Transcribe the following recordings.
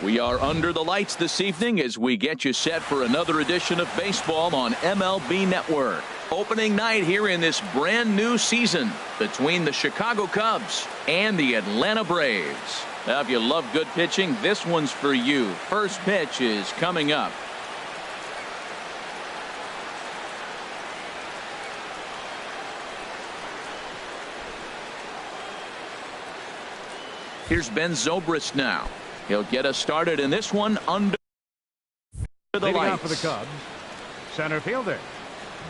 We are under the lights this evening as we get you set for another edition of baseball on MLB Network. Opening night here in this brand new season between the Chicago Cubs and the Atlanta Braves. Now, if you love good pitching, this one's for you. First pitch is coming up. Here's Ben Zobrist now. He'll get us started in this one under the lights. Leading off for the Cubs, center fielder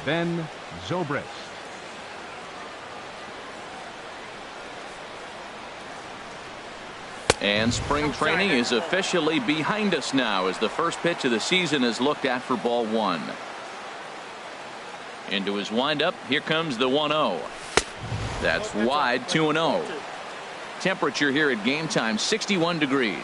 Ben Zobrist. And spring training is officially behind us now as the first pitch of the season is looked at for ball one. Into his windup, here comes the 1-0. That's wide, 2-0. Temperature here at game time, 61 degrees.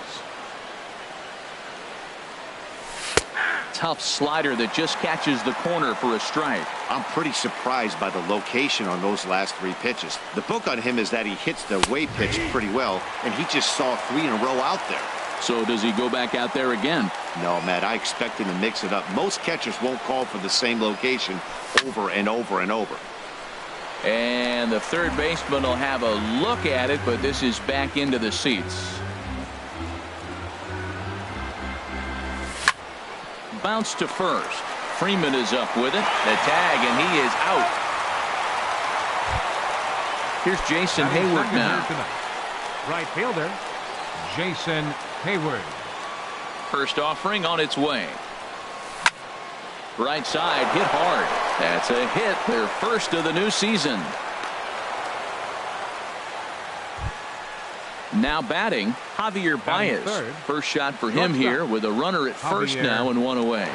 Tough slider that just catches the corner for a strike. I'm pretty surprised by the location on those last three pitches. The book on him is that he hits the away pitch pretty well, and he just saw three in a row out there. So does he go back out there again? No, Matt, I expect him to mix it up. Most catchers won't call for the same location over and over and over. And the third baseman will have a look at it, but this is back into the seats. Bounce to first. Freeman is up with it. The tag, and he is out. Here's Jason Hayward now. Right fielder Jason Hayward. First offering on its way. Right side hit hard. That's a hit, their first of the new season. Now batting, Javier Baez. First shot for him here with a runner at first now and one away.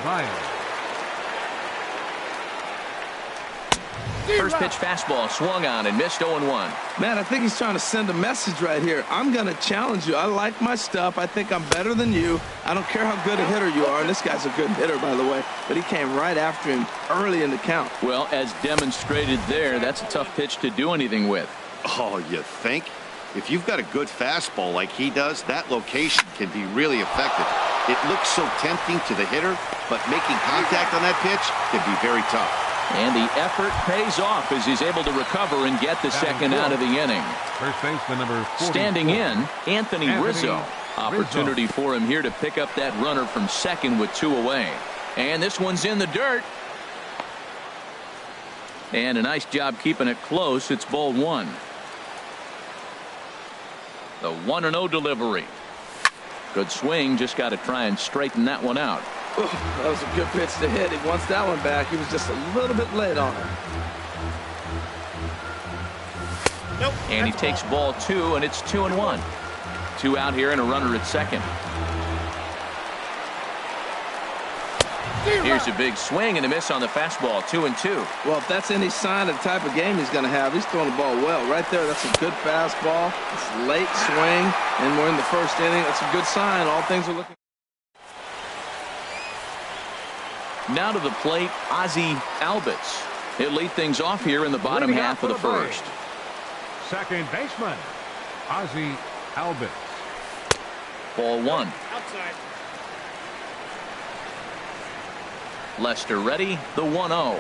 First pitch fastball swung on and missed 0-1. Man, I think he's trying to send a message right here. I'm going to challenge you. I like my stuff. I think I'm better than you. I don't care how good a hitter you are. And this guy's a good hitter, by the way. But he came right after him early in the count. Well, as demonstrated there, that's a tough pitch to do anything with. Oh, you think? If you've got a good fastball like he does, that location can be really effective. It looks so tempting to the hitter, but making contact on that pitch can be very tough. And the effort pays off as he's able to recover and get the second out of the inning. First baseman number 44. Standing in, Anthony Rizzo. Opportunity for him here to pick up that runner from second with two away. And this one's in the dirt. And a nice job keeping it close. It's ball one. The 1-0 delivery. Good swing. Just got to try and straighten that one out. Ooh, that was a good pitch to hit. He wants that one back. He was just a little bit late on it. Nope. And he takes ball two, and it's 2-1. Two out here and a runner at second. Here's a big swing and a miss on the fastball. 2-2. Well, if that's any sign of the type of game he's going to have, he's throwing the ball well. Right there, that's a good fastball. It's late swing, and we're in the first inning. That's a good sign. All things are looking. Now to the plate, Ozzie Albies. He'll lead things off here in the bottom half of the first. Second baseman, Ozzie Albies. Ball one. Outside. Lester ready, the 1-0.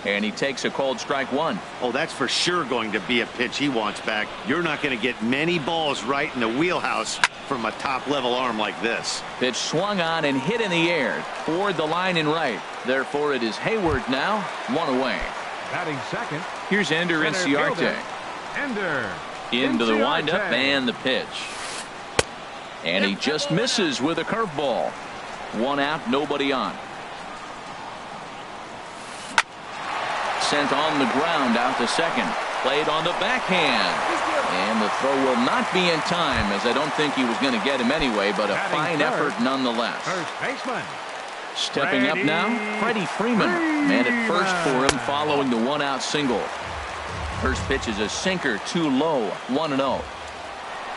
And he takes a cold strike one. Oh, that's for sure going to be a pitch he wants back. You're not going to get many balls right in the wheelhouse from a top-level arm like this. Pitch swung on and hit in the air toward the line and right. Therefore, it is Hayward now, one away. Batting second. Here's Ender Inciarte. Into the windup and the pitch. And he just misses with a curveball. One out, nobody on. Sent on the ground out to second. Played on the backhand. And the throw will not be in time, as I don't think he was going to get him anyway, but a fine effort nonetheless. First baseman. Stepping up now, Freddie Freeman. Man at first for him following the one-out single. First pitch is a sinker, too low, 1-0.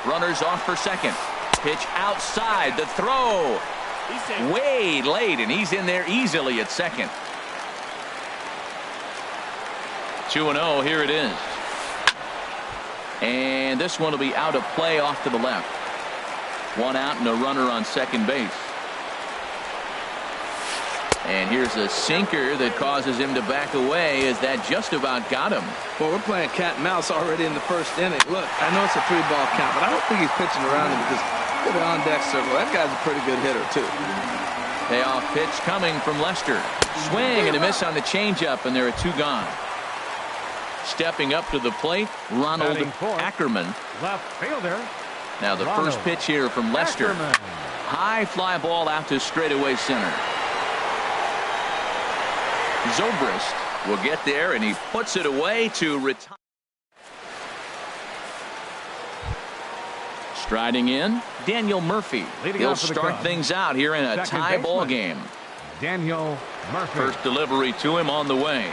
Runners off for second. Pitch outside, the throw. Way late, and he's in there easily at second. 2-0, here it is. And this one will be out of play off to the left. One out and a runner on second base. And here's a sinker that causes him to back away as that just about got him. Well, we're playing cat and mouse already in the first inning. Look, I know it's a 3-ball count, but I don't think he's pitching around him because look at the on-deck circle. That guy's a pretty good hitter, too. Payoff pitch coming from Lester. Swing and a miss on the changeup, and there are 2 gone. Stepping up to the plate, Ronald Ackerman. Left fielder. Now the first pitch here from Lester. Ackerman. High fly ball out to straightaway center. Zobrist will get there, and he puts it away to retire. Striding in, Daniel Murphy. He'll start things out here in a tie ball game. Daniel Murphy. First delivery to him on the way.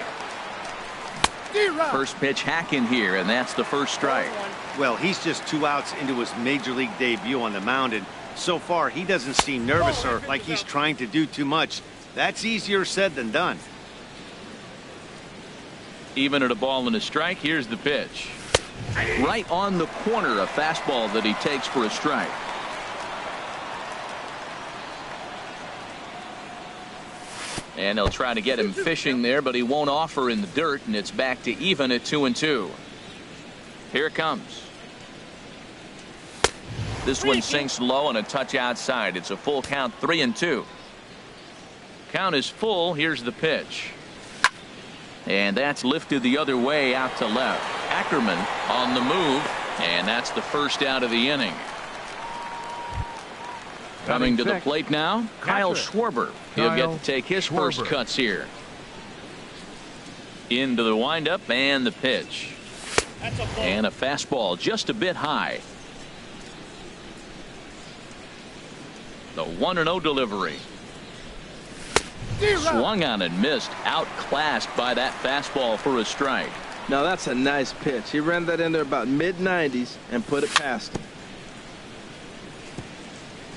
First pitch hack in here, and that's the first strike. Well, he's just 2 outs into his major league debut on the mound, and so far he doesn't seem nervous or like he's trying to do too much. That's easier said than done. Even at a ball and a strike, here's the pitch. Right on the corner, a fastball that he takes for a strike. And they'll try to get him fishing there, but he won't offer in the dirt, and it's back to even at 2-2. Here it comes. This one sinks low and a touch outside. It's a full count, 3-2. Count is full. Here's the pitch. And that's lifted the other way out to left. Ackerman on the move, and that's the first out of the inning. Coming to the plate now, Kyle Schwarber. He'll get to take his first cuts here. Into the windup and the pitch. And a fastball just a bit high. The 1-0 delivery. Swung on and missed. Outclassed by that fastball for a strike. Now that's a nice pitch. He ran that in there about mid-90s and put it past him.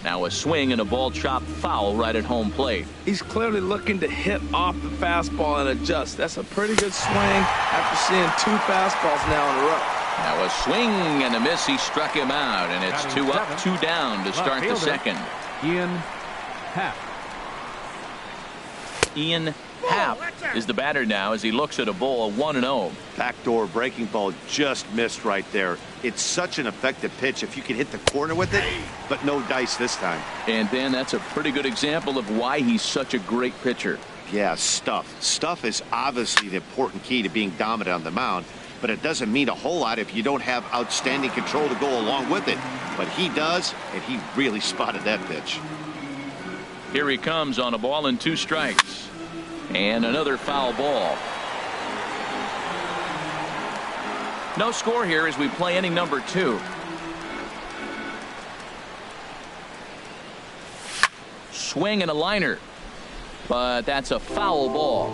Now a swing and a ball chopped foul right at home plate. He's clearly looking to hit off the fastball and adjust. That's a pretty good swing after seeing 2 fastballs now in a row. Now a swing and a miss. He struck him out, and it's 2 up, 2 down to start the second. Ian Happ. Ian Happ is the batter now as he looks at a ball 1-0. Backdoor breaking ball just missed right there. It's such an effective pitch if you can hit the corner with it, but no dice this time. And Ben, that's a pretty good example of why he's such a great pitcher. Yeah, stuff. Stuff is obviously the important key to being dominant on the mound, but it doesn't mean a whole lot if you don't have outstanding control to go along with it. But he does, and he really spotted that pitch. Here he comes on a ball and 2 strikes. And another foul ball. No score here as we play inning number 2. Swing and a liner. But that's a foul ball.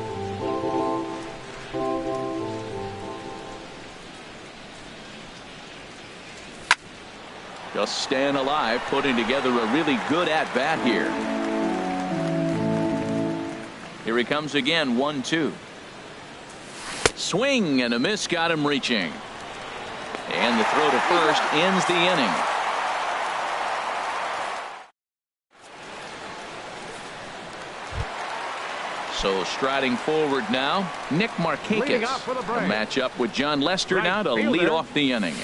Just staying alive, putting together a really good at-bat here. Here he comes again, 1-2. Swing and a miss got him reaching. And the throw to first ends the inning. So striding forward now, Nick Markakis. A matchup with John Lester now to lead off the inning.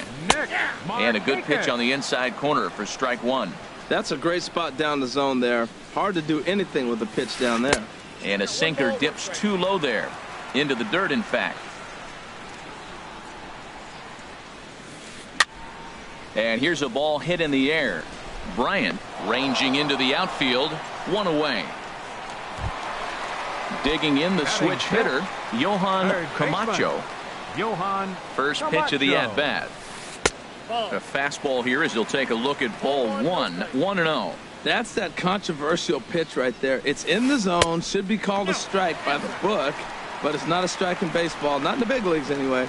And a good pitch on the inside corner for strike 1. That's a great spot down the zone there. Hard to do anything with the pitch down there. And a sinker dips too low there. Into the dirt, in fact. And here's a ball hit in the air. Bryant ranging into the outfield. 1 away. Digging in the switch hitter, Johan Camacho. First pitch of the at-bat. A fastball here as he'll take a look at ball 1. 1-0. That's that controversial pitch right there. It's in the zone, should be called a strike by the book, but it's not a strike in baseball, not in the big leagues anyway.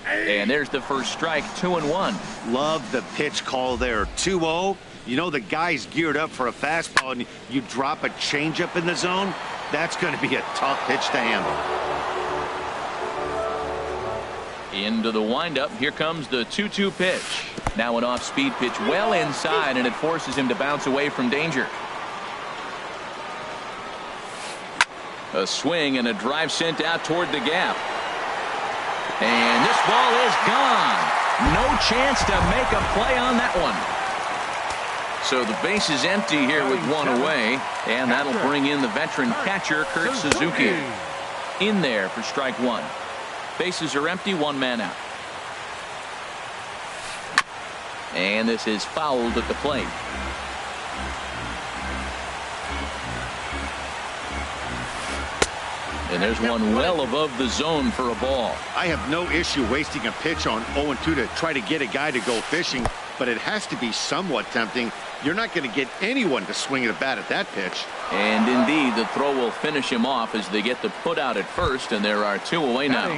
And there's the first strike, 2-1. Love the pitch call there. 2-0. You know the guy's geared up for a fastball, and you drop a changeup in the zone. That's going to be a tough pitch to handle. Into the windup. Here comes the 2-2 pitch. Now an off-speed pitch well inside, and it forces him to bounce away from danger. A swing and a drive sent out toward the gap. And this ball is gone. No chance to make a play on that one. So the base is empty here with one away, and that'll bring in the veteran catcher, Kurt Suzuki. In there for strike one. Bases are empty, one man out. And this is fouled at the plate. And there's one well above the zone for a ball. I have no issue wasting a pitch on 0-2 to try to get a guy to go fishing, but it has to be somewhat tempting. You're not going to get anyone to swing a bat at that pitch. And indeed, the throw will finish him off as they get the put out at first, and there are two away now.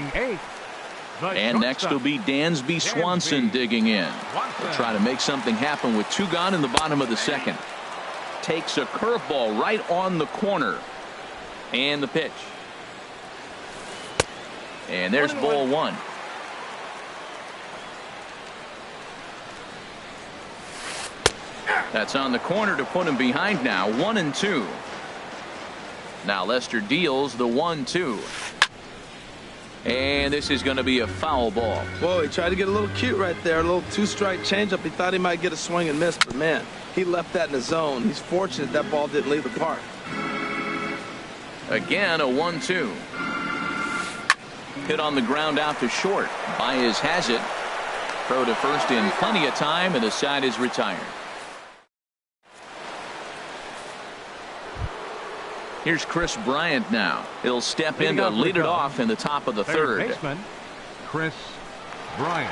And next will be Dansby Swanson digging in. They'll try to make something happen with two gone in the bottom of the second. Takes a curveball right on the corner. And the pitch. And there's ball one. That's on the corner to put him behind now. 1-2. Now Lester deals the 1-2. And this is going to be a foul ball. Whoa, he tried to get a little cute right there. A little two-strike changeup. He thought he might get a swing and miss, but man, he left that in the zone. He's fortunate that ball didn't leave the park. Again, a 1-2. Hit on the ground out to short. Baez has it. Throw to first in plenty of time, and the side is retired. Here's Chris Bryant now. He'll step in to lead it off in the top of the third. Baseman, Chris Bryant.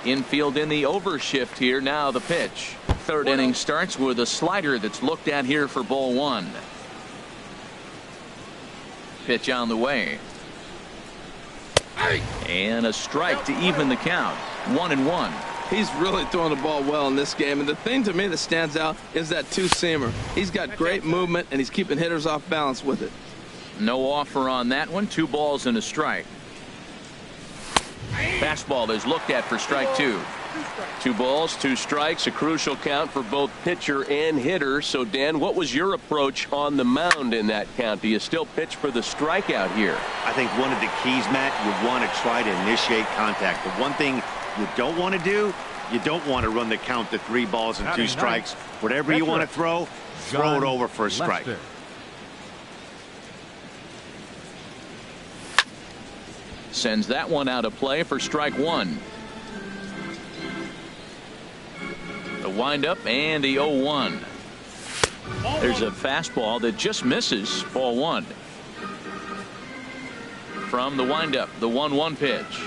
Infield in the overshift here. Now the pitch. Third inning starts with a slider that's looked at here for ball one. Pitch on the way. And a strike to even the count. 1-1. He's really throwing the ball well in this game. And the thing to me that stands out is that two-seamer. He's got great movement, and he's keeping hitters off balance with it. No offer on that one. 2 balls and a strike. Fastball is looked at for strike 2. 2 balls, 2 strikes, a crucial count for both pitcher and hitter. So, Dan, what was your approach on the mound in that count? Do you still pitch for the strikeout here? I think one of the keys, Matt, you want to try to initiate contact. The one thing you don't want to do, you don't want to run the count to 3 balls and 2 strikes. Whatever you want to throw it over for a strike. Lester. Sends that one out of play for strike 1. The windup and the 0-1. There's a fastball that just misses. Ball 1. From the windup, the 1-1 pitch.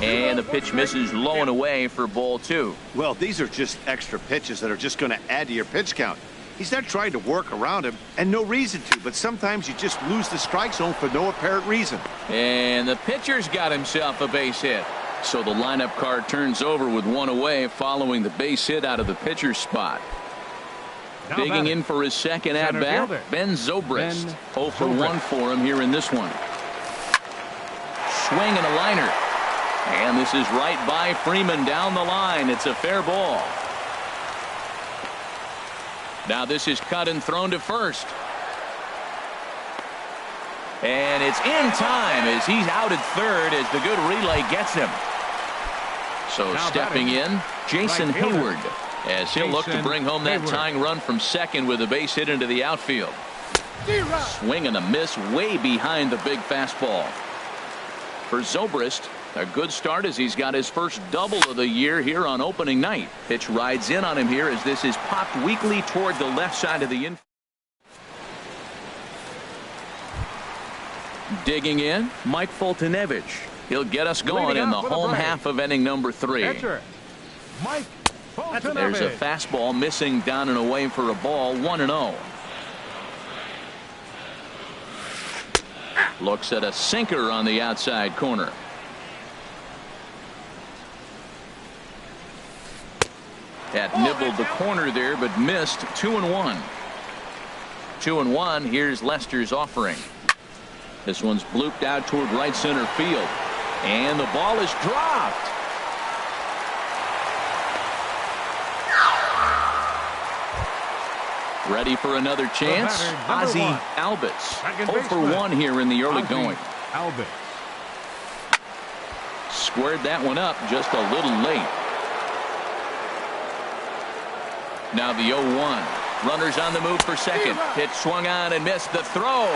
And the pitch misses low and away for ball 2. Well, these are just extra pitches that are just going to add to your pitch count. He's not trying to work around him, and no reason to, but sometimes you just lose the strike zone for no apparent reason. And the pitcher's got himself a base hit. So the lineup card turns over with 1 away following the base hit out of the pitcher's spot. Now Digging in for his second at-bat, Ben Zobrist. 0 for 1 for him here in this one. Swing and a liner. And this is right by Freeman down the line. It's a fair ball. Now this is cut and thrown to first. And it's in time as he's out at third as the good relay gets him. So now stepping in, Jason right fielder. Hayward, as he'll look to bring home that tying run from second with a base hit into the outfield. Swing and a miss way behind the big fastball. For Zobrist, a good start as he's got his first double of the year here on opening night. Pitch rides in on him here as this is popped weakly toward the left side of the infield. Digging in, Mike Foltynewicz. He'll get us going in the home half of inning number 3. Pitcher, Mike Foltynewicz. There's a fastball missing down and away for a ball. 1-0. Looks at a sinker on the outside corner. That nibbled the corner there, but missed. 2-1. 2-1. Here's Lester's offering. This one's blooped out toward right center field. And the ball is dropped. Ready for another chance. Ozzie Albies 0 for 1 here in the early going. Albies. Squared that one up just a little late. Now the 0-1. Runners on the move for second. Pitch swung on and missed. The throw.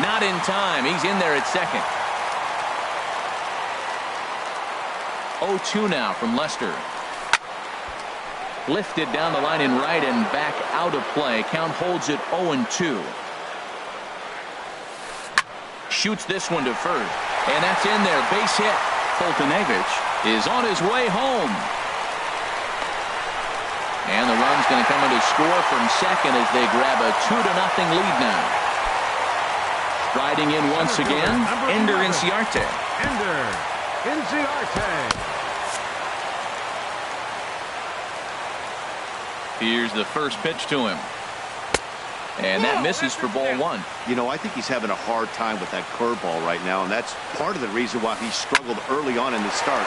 Not in time. He's in there at second. 0-2 now from Lester. Lifted down the line in right and back out of play. Count holds it 0-2. Shoots this one to first. And that's in there. Base hit. Foltynewicz is on his way home. And the run's going to come in to score from second as they grab a 2-0 lead now. Striding in once again, Ender Inciarte. Ender Inciarte. Here's the first pitch to him. And that misses for ball 1. You know, I think he's having a hard time with that curveball right now, and that's part of the reason why he struggled early on in the start.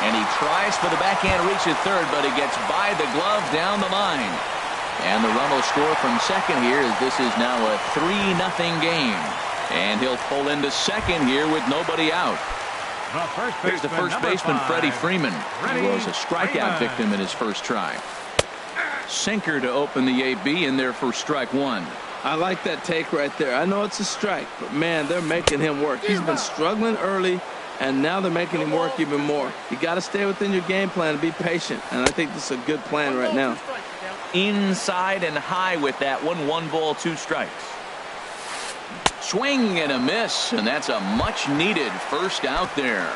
And he tries for the backhand reach at third, but it gets by the glove down the line. And the run will score from second here as this is now a 3-0 game. And he'll pull into second here with nobody out. Here's the first baseman, Freddie Freeman. He was a strikeout victim in his first try. Sinker to open the AB in there for strike 1. I like that take right there. I know it's a strike, but man, they're making him work. He's been struggling early, and now they're making him work even more. You got to stay within your game plan and be patient, and I think this is a good plan right now. Inside and high with that one. 1 ball, 2 strikes. Swing and a miss, and that's a much needed first out there.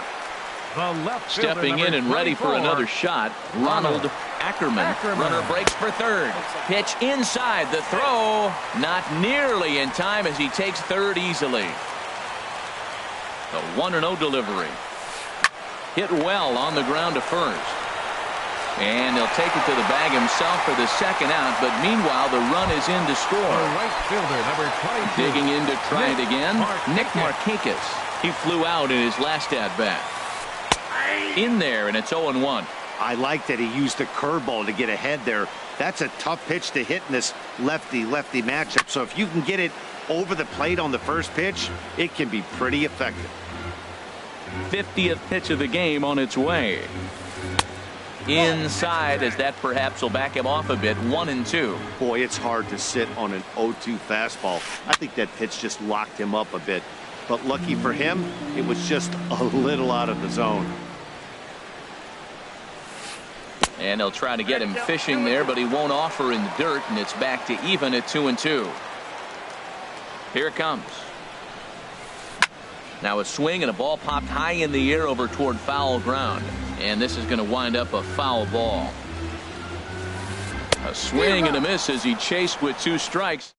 Stepping in and ready for another shot, Ronald Ackerman. Runner breaks for third. Pitch inside. The throw not nearly in time as he takes third easily. The 1-0 delivery. Hit well on the ground to first. And he'll take it to the bag himself for the second out, but meanwhile the run is in to score. Right fielder, number 22. Digging in to try it again, Nick Markakis. He flew out in his last at-bat. In there, and it's 0-1. I like that he used the curveball to get ahead there. That's a tough pitch to hit in this lefty-lefty matchup. So if you can get it over the plate on the first pitch, it can be pretty effective. 50th pitch of the game on its way. Inside, as that perhaps will back him off a bit. 1-2. Boy, it's hard to sit on an 0-2 fastball. I think that pitch just locked him up a bit. But lucky for him, it was just a little out of the zone. And they'll try to get him fishing there, but he won't offer in the dirt, and it's back to even at 2-2. Here it comes. Now a swing and a ball popped high in the air over toward foul ground. And this is going to wind up a foul ball. A swing and a miss as he chased with 2 strikes.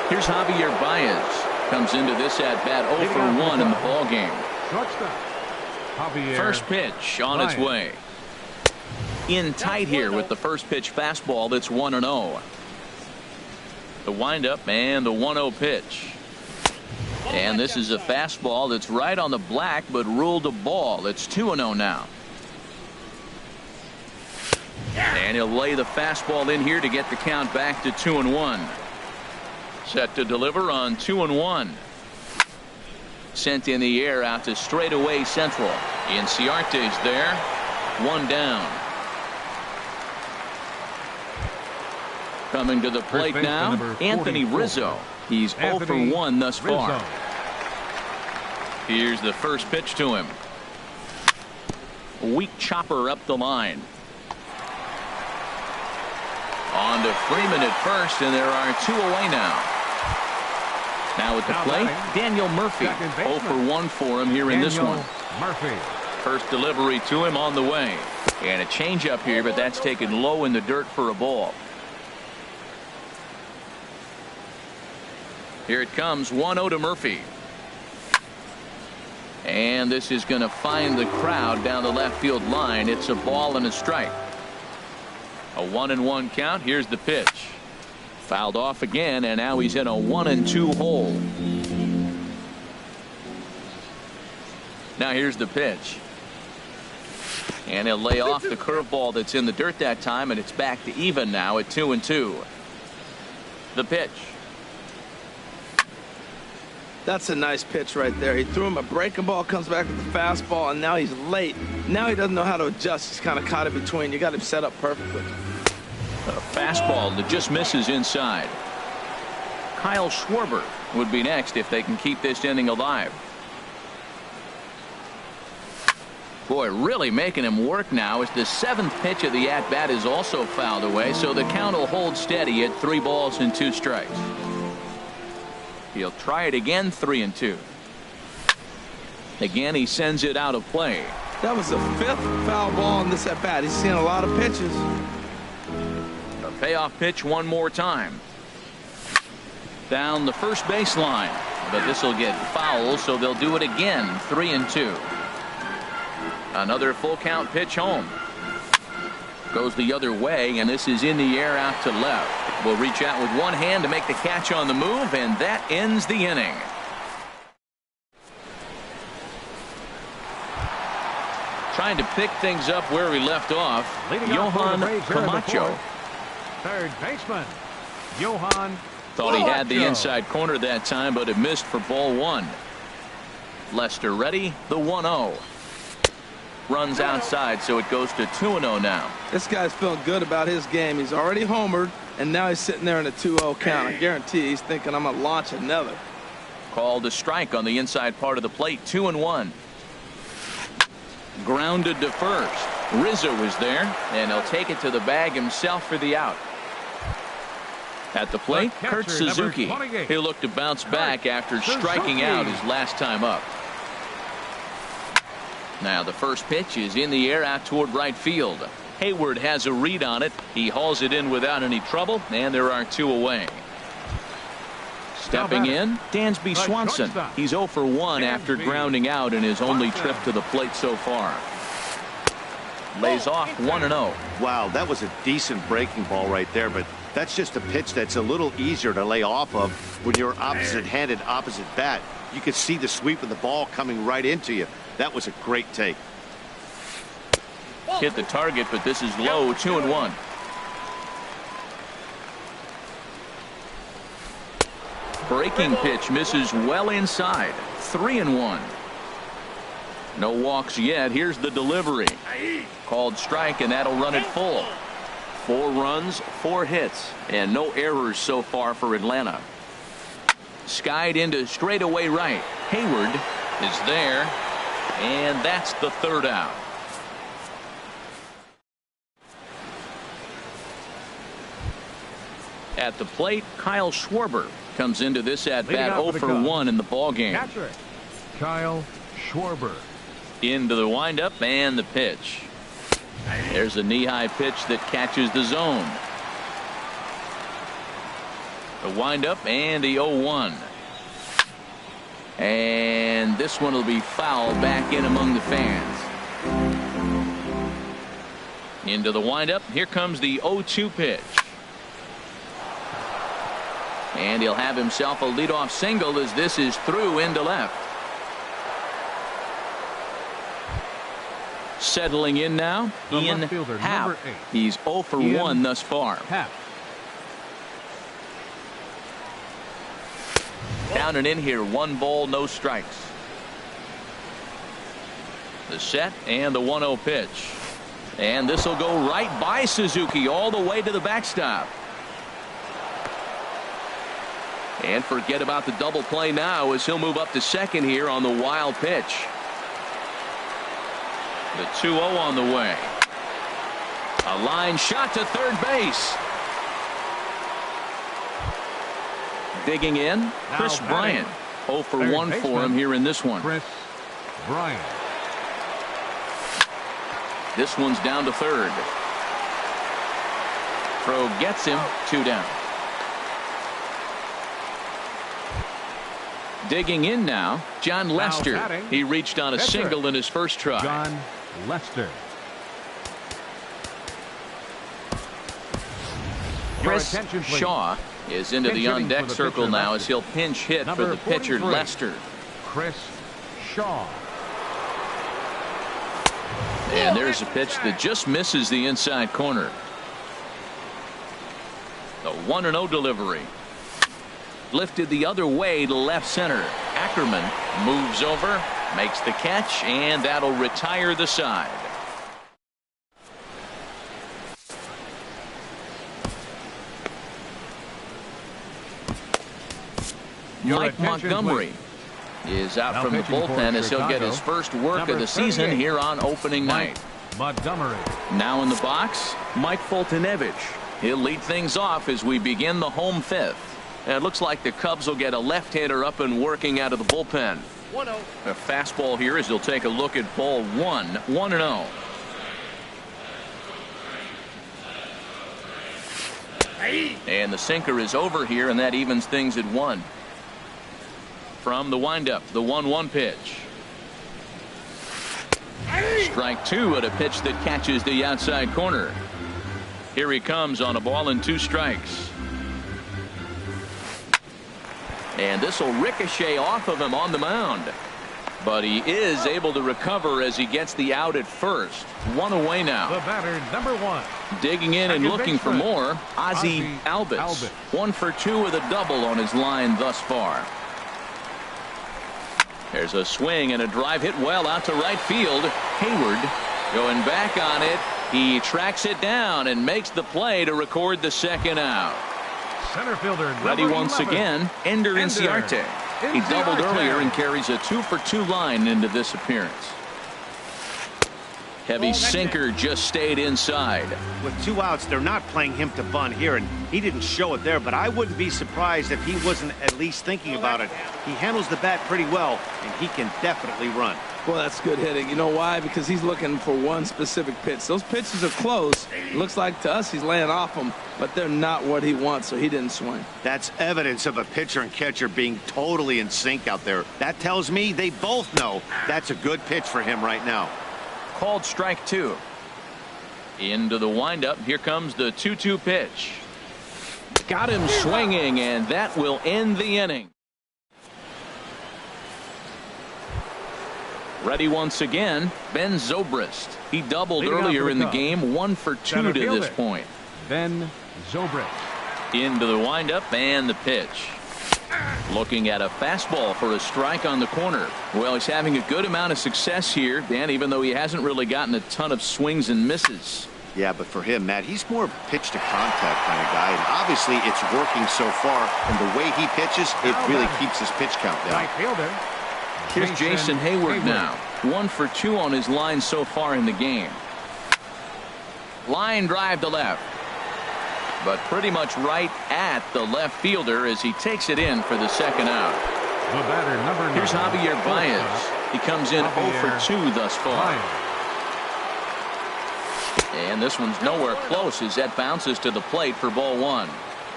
Here's Javier Baez. Comes into this at-bat 0 for 1 in the ball game. First pitch on its way. In tight here with the first pitch fastball that's 1-0. The windup and the 1-0 pitch. And this is a fastball that's right on the black but ruled a ball. It's 2-0 now. And he'll lay the fastball in here to get the count back to 2-1. Set to deliver on 2-1. Sent in the air out to straightaway central. Inciarte's there. 1 down. Coming to the plate now, Anthony Rizzo. He's 0 for 1 thus far. Here's the first pitch to him. A weak chopper up the line. On to Freeman at first, and there are 2 away now. Now at the plate, Daniel Murphy. 0 for 1 for him here in this one. First delivery to him on the way. And a changeup here, but that's taken low in the dirt for a ball. Here it comes, 1-0 to Murphy. And this is going to find the crowd down the left field line. It's a ball and a strike. A 1-1 count. Here's the pitch. Fouled off again, and now he's in a 1-2 hole. Now here's the pitch. And he'll lay off the curveball that's in the dirt that time, and it's back to even now at 2-2. The pitch. That's a nice pitch right there. He threw him a breaking ball, comes back with the fastball, and now he's late. Now he doesn't know how to adjust. He's kind of caught in between. You got him set up perfectly. A fastball that just misses inside. Kyle Schwarber would be next if they can keep this inning alive. Boy, really making him work now as the 7th pitch of the at-bat is also fouled away, so the count will hold steady at 3 balls and 2 strikes. He'll try it again, 3-2. Again, he sends it out of play. That was the 5th foul ball in this at-bat. He's seen a lot of pitches. A payoff pitch one more time. Down the first baseline, but this will get foul, so they'll do it again, 3-2. Another full count pitch home. Goes the other way, and this is in the air out to left. Will reach out with one hand to make the catch on the move, and that ends the inning. Trying to pick things up where we left off, Johan Camacho. Third baseman, Johan. Thought he had the inside corner that time, but it missed for ball 1. Lester ready, the 1-0. Runs outside, so it goes to 2-0 now. This guy's feeling good about his game. He's already homered, and now he's sitting there in a 2-0 count. I guarantee he's thinking, I'm going to launch another. Called a strike on the inside part of the plate, 2-1. Grounded to first. Rizzo is there, and he'll take it to the bag himself for the out. At the plate, Kurt Suzuki. He'll look to bounce back after striking out his last time up. Now the first pitch is in the air out toward right field. Hayward has a read on it. He hauls it in without any trouble, and there are 2 away. Stepping in, Dansby Swanson. He's 0 for 1 after grounding out in his only trip to the plate so far. Lays off 1-0. Wow, that was a decent breaking ball right there, but that's just a pitch that's a little easier to lay off of when you're opposite-handed, opposite bat. You could see the sweep of the ball coming right into you. That was a great take. Hit the target, but this is low, 2-1. Breaking pitch misses well inside, 3-1. No walks yet. Here's the delivery. Called strike, and that'll run it full. 4 runs, 4 hits, and no errors so far for Atlanta. Skied into straightaway right. Hayward is there, and that's the 3rd out. At the plate, Kyle Schwarber comes into this at bat 0 for 1 in the ball game. Kyle Schwarber. Into the windup and the pitch. There's a knee-high pitch that catches the zone. The windup and the 0-1. And this one will be foul back in among the fans. Into the windup. Here comes the 0-2 pitch. And he'll have himself a leadoff single as this is through into left. Settling in now, Ian Happ. He's 0 for 1 thus far. Down and in here, 1 ball, no strikes. The set and the 1-0 pitch. And this will go right by Suzuki all the way to the backstop. And forget about the double play now as he'll move up to second here on the wild pitch. The 2-0 on the way. A line shot to third base. Digging in, Chris Bryant. 0 for 1 for him here in this one. Chris Bryant. This one's down to third. Throw gets him, 2 down. Digging in now, John Lester. He reached on a single in his first try. John Lester. Chris Shaw is into the on-deck circle now as he'll pinch hit for the pitcher, Lester. Chris Shaw. And there's a pitch that just misses the inside corner. The 1-0 delivery. Lifted the other way to left center. Ackerman moves over, makes the catch, and that'll retire the side. Mike Montgomery is out from the bullpen as he'll get his first work of the season here on opening night. Montgomery. Now in the box, Mike Foltynewicz. He'll lead things off as we begin the home fifth. And it looks like the Cubs will get a left-hander up and working out of the bullpen. 1-0. A fastball here as he'll take a look at ball one. 1-0. And the sinker is over here, and that evens things at 1. From the windup, the 1-1 pitch. Strike 2 at a pitch that catches the outside corner. Here he comes on a ball and 2 strikes. And this will ricochet off of him on the mound. But he is able to recover as he gets the out at first. 1 away now. The batter, number 1. Digging in and looking for more, Ozzie Albies. 1 for 2 with a double on his line thus far. There's a swing and a drive hit well out to right field. Hayward going back on it. He tracks it down and makes the play to record the second out. Center fielder, ready once again, Ender Inciarte. He doubled earlier and carries a 2 for 2 line into this appearance. Heavy sinker just stayed inside. With 2 outs, they're not playing him to bunt here, and he didn't show it there, but I wouldn't be surprised if he wasn't at least thinking about it. He handles the bat pretty well, and he can definitely run. Well, that's good hitting. You know why? Because he's looking for one specific pitch. Those pitches are close. Looks like to us he's laying off them, but they're not what he wants, so he didn't swing. That's evidence of a pitcher and catcher being totally in sync out there. That tells me they both know that's a good pitch for him right now. Called strike 2. Into the windup. Here comes the 2-2 pitch. Got him swinging, and that will end the inning. Ready once again, Ben Zobrist. He doubled earlier in the game, 1 for 2 to this point. Ben Zobrist. Into the windup and the pitch. Looking at a fastball for a strike on the corner. Well, he's having a good amount of success here, Dan, even though he hasn't really gotten a ton of swings and misses. Yeah, but for him, Matt, he's more of a pitch to contact kind of guy, and obviously it's working so far, and the way he pitches, it really keeps his pitch count down. Right fielder. Here's Jason Hayward now. 1 for 2 on his line so far in the game. Line drive to left. But pretty much right at the left fielder as he takes it in for the second out. The batter, number 9. Here's Javier Baez. He comes in 0 for 2 thus far. And this one's nowhere close as that bounces to the plate for ball 1.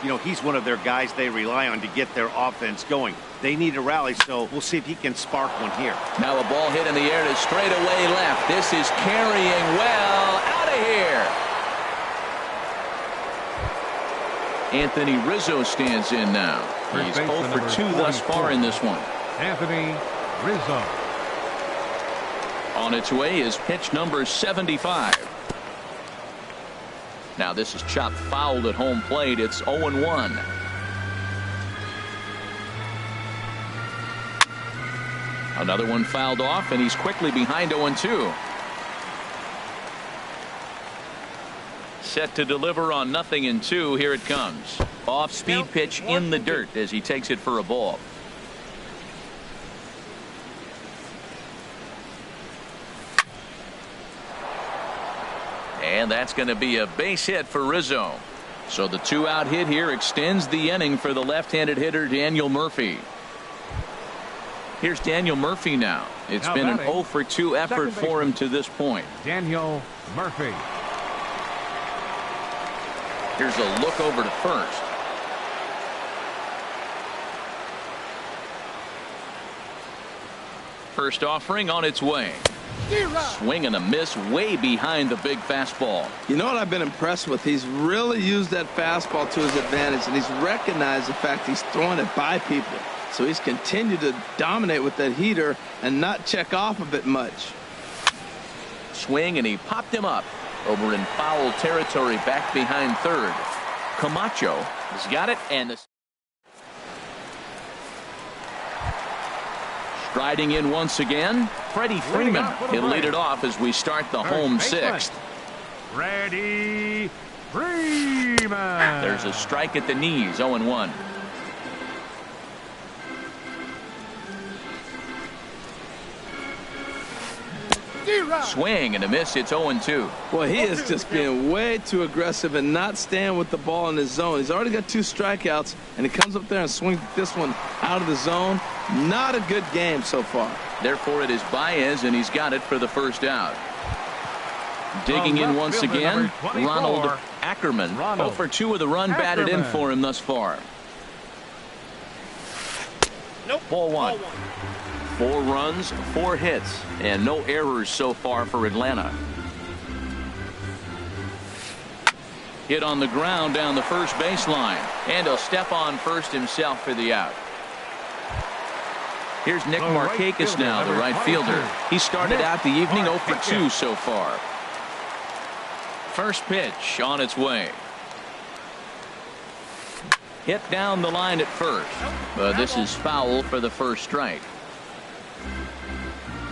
You know, he's one of their guys they rely on to get their offense going. They need a rally, so we'll see if he can spark one here. Now a ball hit in the air to straightaway left. This is carrying well out of here. Anthony Rizzo stands in now. He's 0 for 2 thus far in this one. Anthony Rizzo. On its way is pitch number 75. Now this is chopped foul at home plate. It's 0-1. Another one fouled off, and he's quickly behind 0-2. Set to deliver on 0-2. Here it comes. Off speed pitch in the dirt as he takes it for a ball. And that's going to be a base hit for Rizzo. So the 2-out hit here extends the inning for the left-handed hitter Daniel Murphy. Here's Daniel Murphy now. It's been an 0 for 2 effort for him to this point. Daniel Murphy. Here's a look over to first. First offering on its way. Swing and a miss way behind the big fastball. You know what I've been impressed with? He's really used that fastball to his advantage, and he's recognized the fact he's throwing it by people. So he's continued to dominate with that heater and not check off of it much. Swing, and he popped him up over in foul territory back behind third. Camacho has got it, and the striding in once again, Freddie Freeman. He'll lead it off as we start the home sixth. Freddie Freeman. There's a strike at the knees, 0-1. Swing and a miss. It's 0-2. Boy, he is just being way too aggressive and not staying with the ball in his zone. He's already got 2 strikeouts, and he comes up there and swings this one out of the zone. Not a good game so far. Therefore, it is Baez, and he's got it for the first out. Digging in once again, Ronald Ackerman. 0 for 2 with a run batted in for him thus far. Ball 1. 4 runs, 4 hits, and no errors so far for Atlanta. Hit on the ground down the first baseline, and he'll step on first himself for the out. Here's Nick Markakis now, the right fielder. He started out the evening 0 for 2 so far. First pitch on its way. Hit down the line at first, but this is foul for the first strike.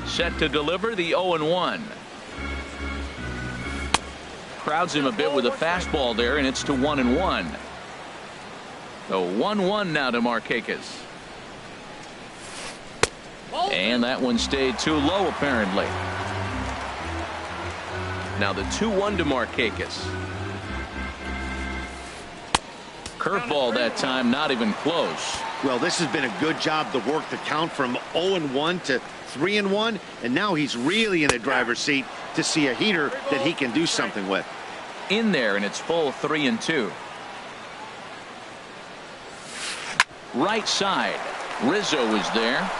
Set to deliver the 0-1. Crowds him a bit with a fastball there, and it's to 1-1. The 1-1 now to Markakis. And that one stayed too low, apparently. Now the 2-1 to Markakis. Curveball that time, not even close. Well, this has been a good job to work the count from 0-1 to 3-1, and now he's really in the driver's seat to see a heater that he can do something with. In there, and it's full 3-2. Right side, Rizzo is there,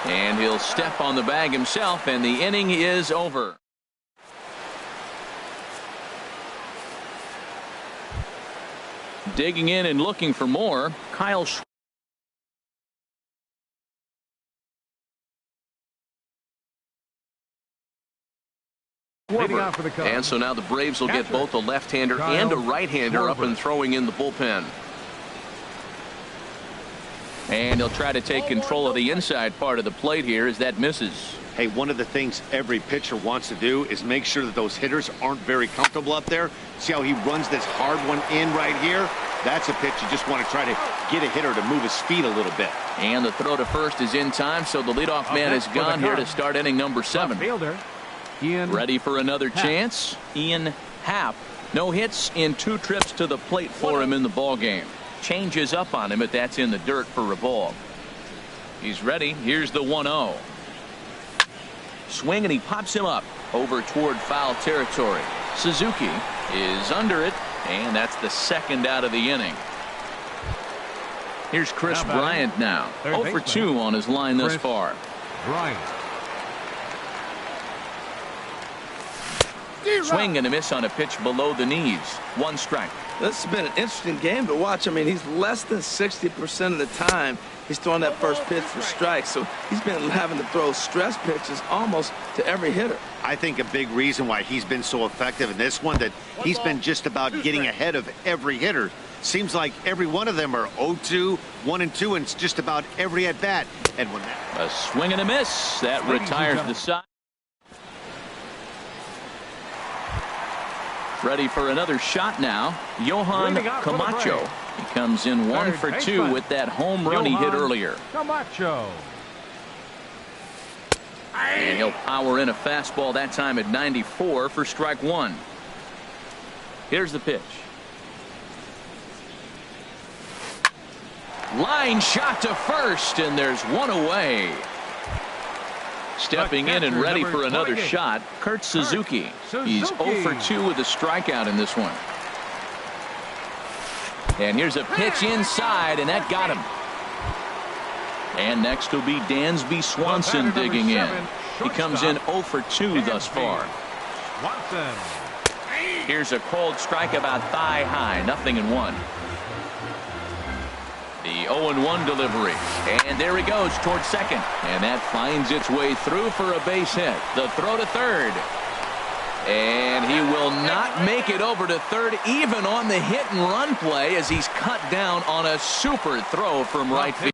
and he'll step on the bag himself, and the inning is over. Digging in and looking for more, Kyle Schwarber. And so now the Braves will get both a left-hander and a right-hander up and throwing in the bullpen. And he'll try to take control of the inside part of the plate here as that misses. Hey, one of the things every pitcher wants to do is make sure that those hitters aren't very comfortable up there. See how he runs this hard one in right here? That's a pitch you just want to try to get a hitter to move his feet a little bit. And the throw to first is in time, so the leadoff man is gone here to start inning number 7. Ready for another chance? Ian Happ. No hits in 2 trips to the plate for him in the ballgame. Changes up on him, but that's in the dirt for a ball. He's ready. Here's the 1-0. Swing, and he pops him up over toward foul territory. Suzuki is under it, and that's the second out of the inning. Here's Chris Bryant now. 0 for 2 on his line thus far. Swing and a miss on a pitch below the knees. 1 strike. This has been an interesting game to watch. I mean, he's less than 60% of the time he's throwing that first pitch for strikes. So he's been having to throw stress pitches almost to every hitter. I think a big reason why he's been so effective in this one, that he's been just about getting ahead of every hitter. Seems like every one of them are 0-2, 1-2, and it's just about every at-bat. And when a swing and a miss. That retires the side. Ready for another shot now. Johan Camacho. He comes in 1 for 2 with that home run he hit earlier. Camacho. And he'll power in a fastball that time at 94 for strike 1. Here's the pitch. Line shot to first, and there's one away. Stepping in and ready for another shot, Kurt Suzuki. He's 0 for 2 with a strikeout in this one. And here's a pitch inside, and that got him. And next will be Dansby Swanson digging in. He comes in 0 for 2 thus far. Watson. Here's a cold strike about thigh high, 0-1. The 0-1 delivery, and there he goes towards second, and that finds its way through for a base hit. The throw to third, and he will not make it over to third even on the hit and run play as he's cut down on a super throw from right field.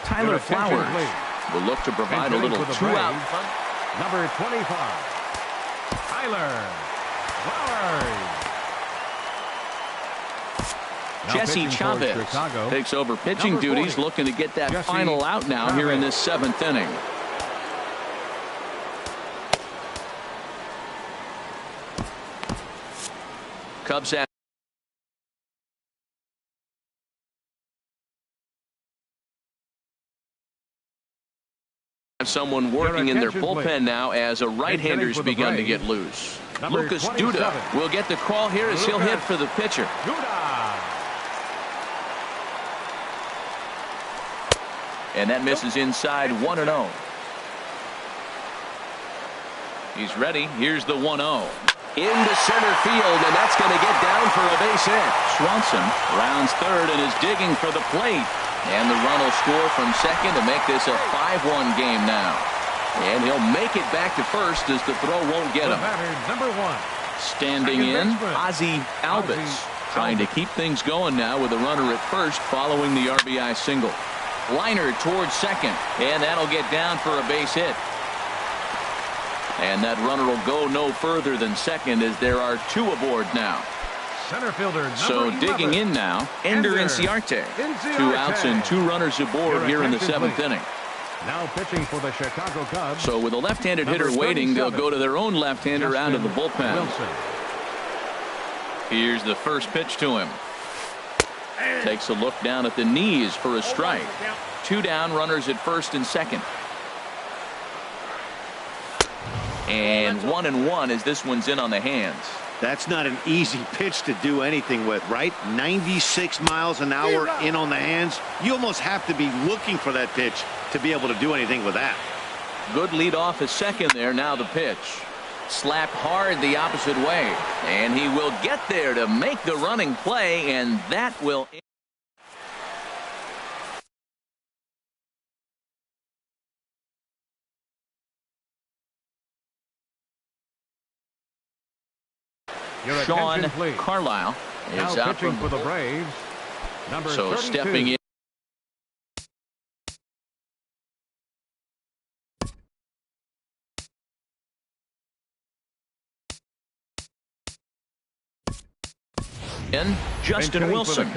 Tyler Flowers will look to provide a little two-out. Number 25, Tyler Flowers. Jesse Chavez takes over pitching duties, looking to get that final out now here in this 7th inning. Cubs have someone working in their bullpen now as a right-hander's begun to get loose. Lucas Duda will get the call here as he'll hit for the pitcher. And that misses inside 1-0. He's ready. Here's the 1-0. Into center field, and that's going to get down for a base hit. Swanson rounds third and is digging for the plate. And the run will score from second to make this a 5-1 game now. And he'll make it back to first as the throw won't get him. Number 1. Standing in, Ozzie Albies, trying to keep things going now with a runner at first following the RBI single. Liner towards second, and that'll get down for a base hit. And that runner will go no further than second as there are 2 aboard now. Center fielder so digging in now, Ender Inciarte. 2 outs and 2 runners aboard here in the 7th inning. Now pitching for the Chicago Cubs. So with a left-handed hitter waiting, they'll go to their own left-hander out of the bullpen. Wilson. Here's the first pitch to him. Takes a look down at the knees for a strike. 2 down, runners at first and second. And 1-1 as this one's in on the hands. That's not an easy pitch to do anything with, right? 96 miles an hour in on the hands. You almost have to be looking for that pitch to be able to do anything with that. Good lead off at second there. Now the pitch. Slapped hard the opposite way. And he will get there to make the running play, and that will... Sean Carlisle is out pitching for the Braves. Number so 32. Stepping in. Justin Wilson,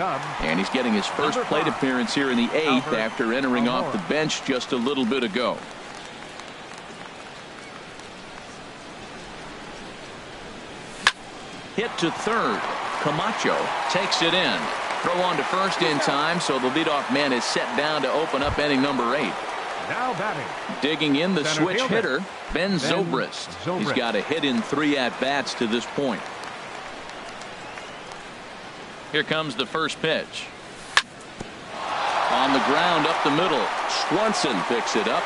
and he's getting his first plate appearance here in the 8th after entering off the bench just a little bit ago. Hit to third. Camacho takes it in. Throw on to first in time, so the leadoff man is set down to open up inning number 8. Now batting. Digging in the switch hitter, Ben Zobrist. He's got a hit in 3 at-bats to this point. Here comes the first pitch. On the ground up the middle. Swanson picks it up.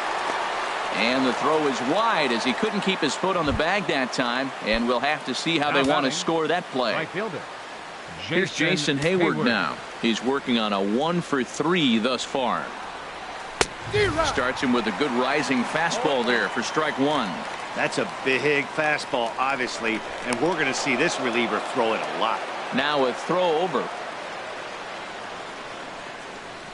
And the throw is wide as he couldn't keep his foot on the bag that time. And we'll have to see how they want to score that play. Right fielder. Here's Jason Hayward now. He's working on a 1 for 3 thus far. Starts him with a good rising fastball there for strike 1. That's a big fastball, obviously, and we're going to see this reliever throw it a lot. Now a throw over.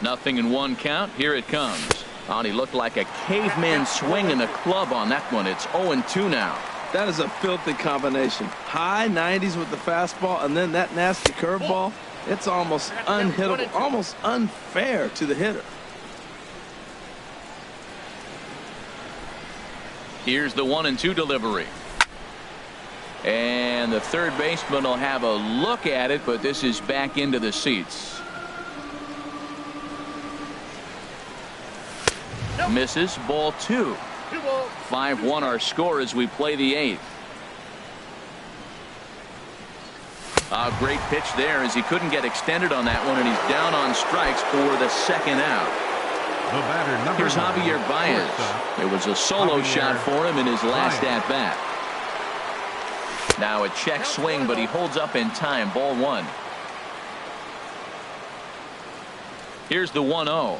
0-1 count. Here it comes. And he looked like a caveman swinging a club on that one. It's 0-2 now. That is a filthy combination. High 90s with the fastball and then that nasty curveball. It's almost unhittable, almost unfair to the hitter. Here's the 1-2 delivery. And the third baseman will have a look at it, but this is back into the seats. Misses. Ball 2. 5-1 our score as we play the 8th. A great pitch there as he couldn't get extended on that one, and he's down on strikes for the second out. The batter, number Here's 9, Javier Baez. It was a solo shot for him in his last at-bat. Now a check swing, but he holds up in time. Ball 1. Here's the 1-0.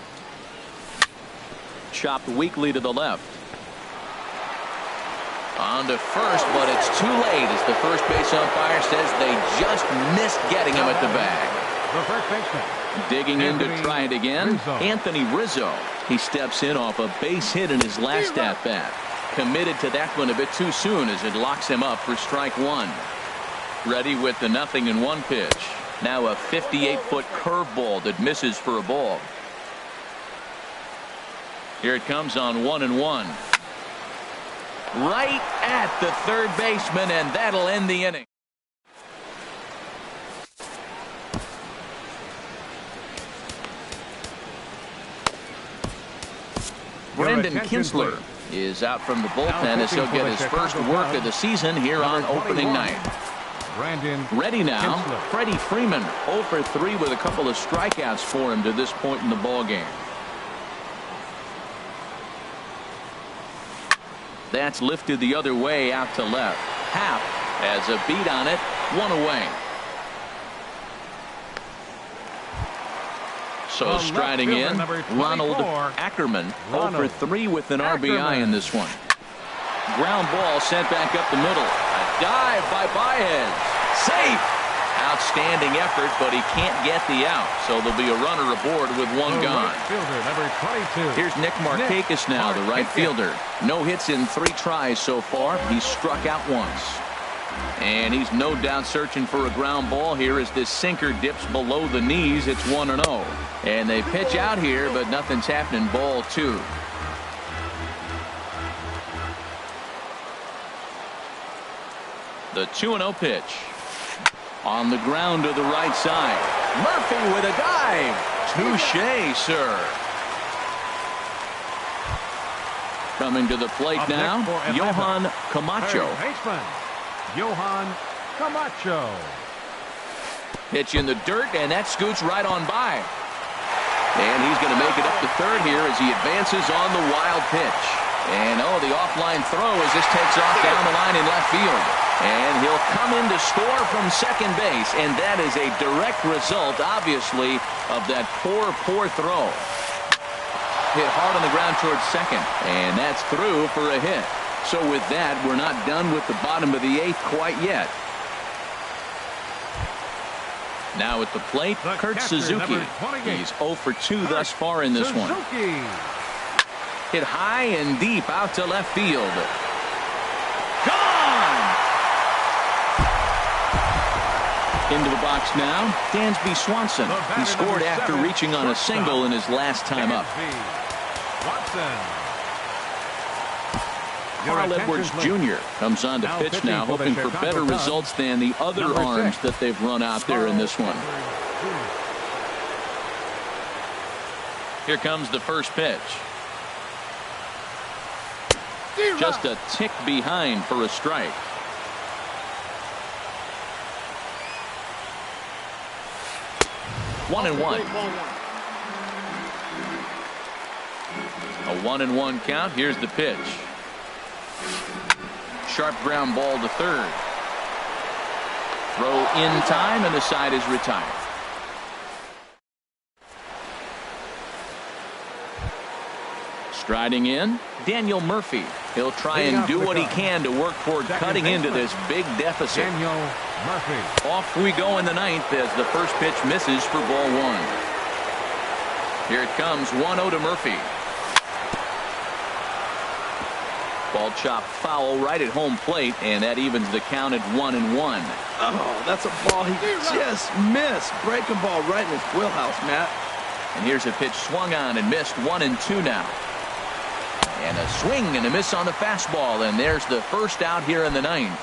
Chopped weakly to the left. On to first, but it's too late as the first base umpire says they just missed getting him at the bag. The first baseman. Digging in to try it again, Anthony Rizzo. He steps in off a base hit in his last at-bat. Committed to that one a bit too soon as it locks him up for strike 1. Ready with the 0-1 pitch. Now a 58-foot curveball that misses for a ball. Here it comes on 1-1. Right at the third baseman, and that'll end the inning. Brendan Kinsler is out from the bullpen as he'll get his first work of the season here on opening night. Ready now, Freddie Freeman, 0 for 3 with a couple of strikeouts for him to this point in the ballgame. That's lifted the other way out to left. Happ has a beat on it, 1 away. So striding in, Ronald Ackerman, 0 for 3 with an RBI in this one. Ground ball sent back up the middle. A dive by Baez. Safe. Outstanding effort, but he can't get the out. So there'll be a runner aboard with 1 gone. Here's Nick Markakis now, the right fielder. No hits in 3 tries so far. He's struck out once. And he's no doubt searching for a ground ball here as this sinker dips below the knees. It's 1-0. And they pitch out here, but nothing's happening. Ball 2. The 2-0 pitch. On the ground to the right side. Murphy with a dive. Touché, sir. Coming to the plate now, Johan Camacho. Johan Camacho. Pitch in the dirt, and that scoots right on by. And he's going to make it up to third here as he advances on the wild pitch. And oh, the offline throw as this takes off down the line in left field. And he'll come in to score from second base. And that is a direct result, obviously, of that poor throw. Hit hard on the ground towards second. And that's through for a hit. So with that, we're not done with the bottom of the 8th quite yet. Now at the plate, Kurt Suzuki. He's 0 for 2 thus far in this one. Hit high and deep out to left field. Gone! Into the box now, Dansby Swanson. He scored after reaching on a single in his last time up. Carl Edwards Jr. comes on to pitch now, hoping for better results than the other arms that they've run out there in this one. Here comes the first pitch. Just a tick behind for a strike. One and one. A 1-1 count. Here's the pitch. Sharp ground ball to third. Throw in time, and the side is retired. Striding in, Daniel Murphy. He'll try and do what he can to work toward cutting into this big deficit. Off we go in the 9th as the first pitch misses for ball 1. Here it comes, 1-0 to Murphy. Ball chopped foul right at home plate, and that evens the count at 1-1. Oh, that's a ball he just missed. Breaking ball right in his wheelhouse, Matt. And here's a pitch swung on and missed. 1-2 now. And a swing and a miss on the fastball, and there's the first out here in the 9th.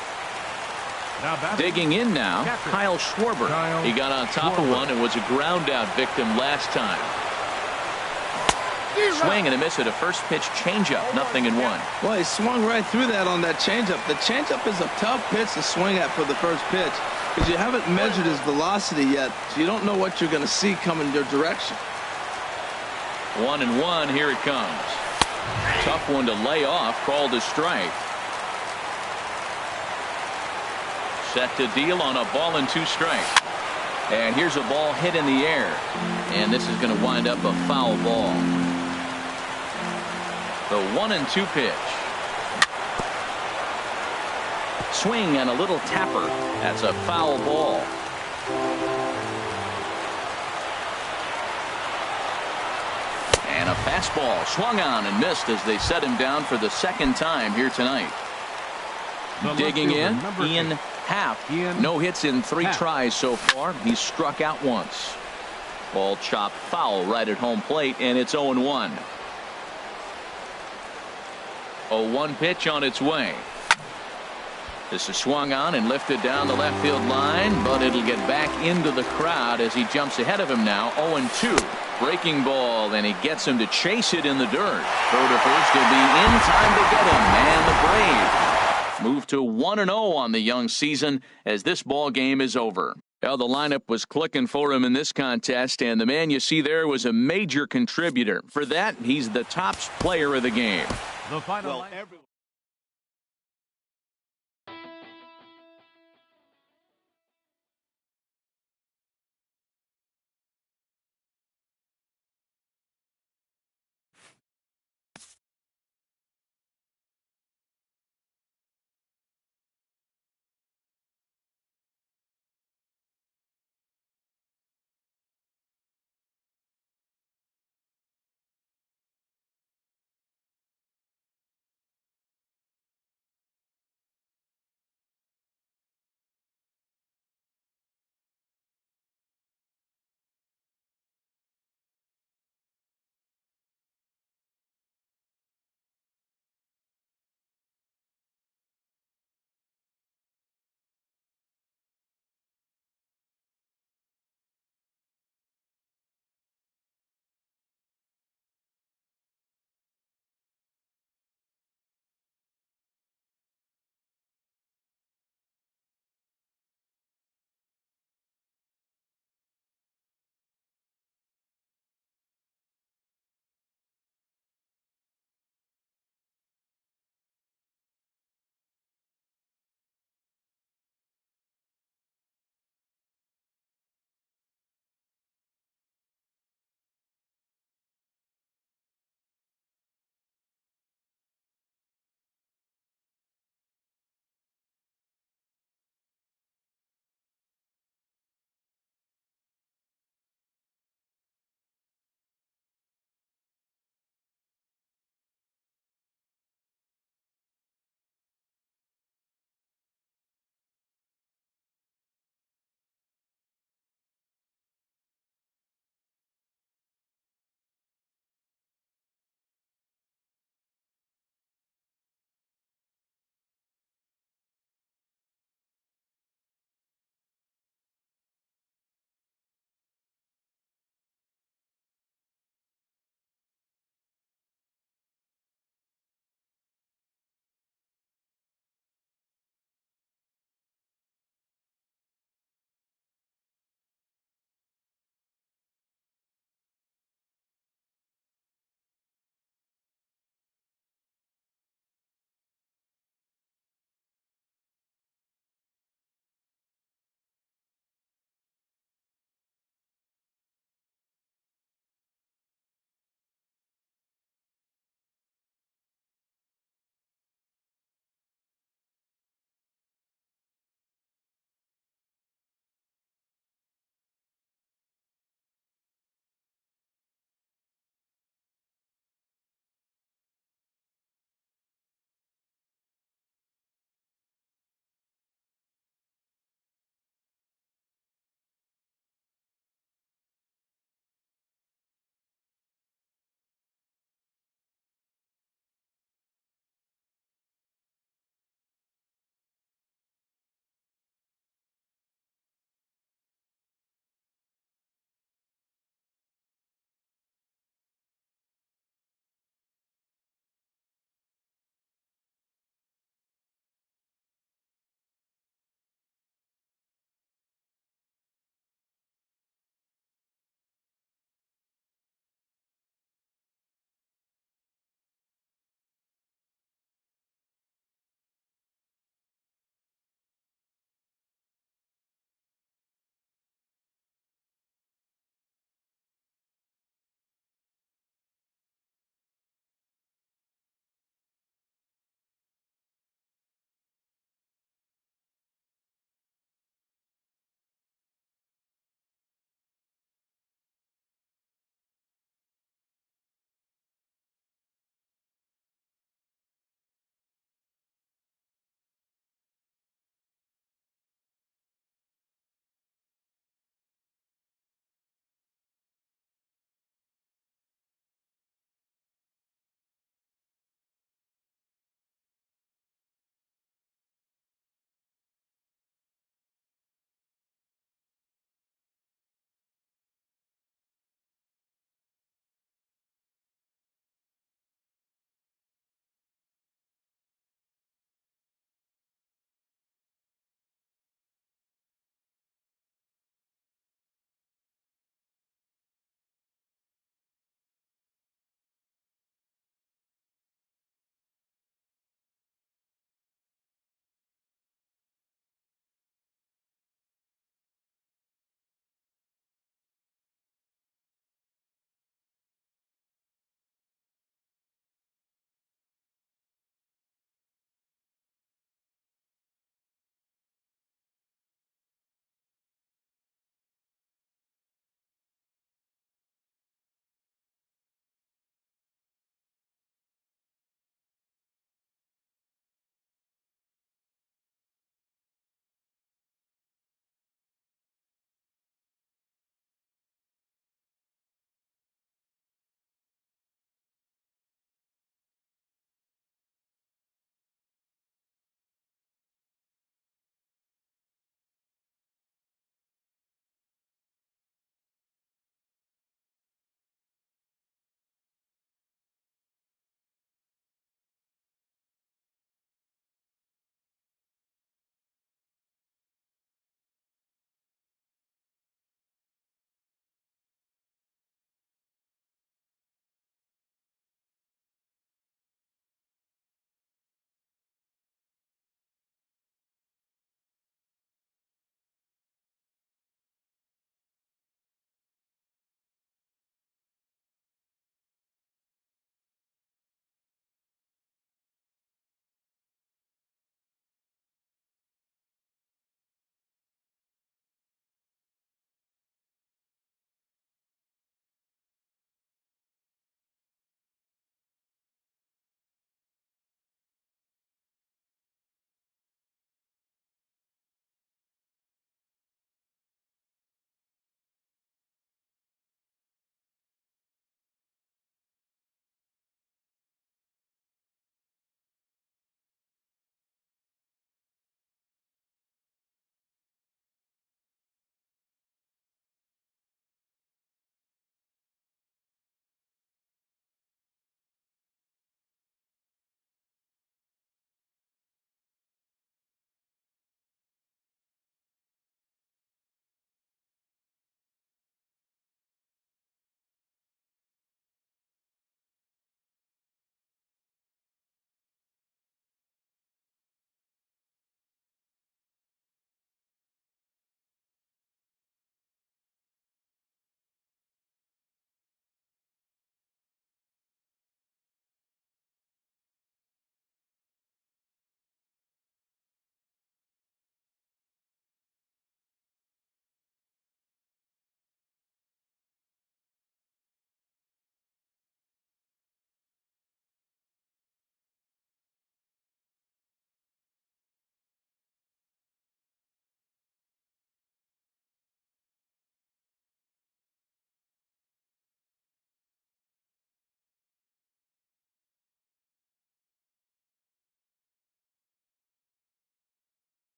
Digging in now, Kyle Schwarber. He got on top of one and was a ground out victim last time. Swing and a miss at a first pitch changeup. 0-1. Well, he swung right through that on that changeup. The changeup is a tough pitch to swing at for the first pitch because you haven't measured his velocity yet, so you don't know what you're going to see coming your direction. 1-1. Here it comes. Tough one to lay off. Called a strike. Set to deal on a ball and 2 strikes. And here's a ball hit in the air. And this is going to wind up a foul ball. The 1-2 pitch. Swing and a little tapper. That's a foul ball. And a fastball swung on and missed as they set him down for the second time here tonight. Digging in, Ian Happ. No hits in 3 tries so far. He's struck out once. Ball chopped foul right at home plate, and it's 0-1. 0-1 pitch on its way. This is swung on and lifted down the left field line, but it'll get back into the crowd as he jumps ahead of him now. 0-2. Breaking ball, and he gets him to chase it in the dirt. Throw to first will be in time to get him, and the Braves move to 1-0 on the young season as this ball game is over. Well, the lineup was clicking for him in this contest, and the man you see there was a major contributor. For that, he's the top player of the game. The final.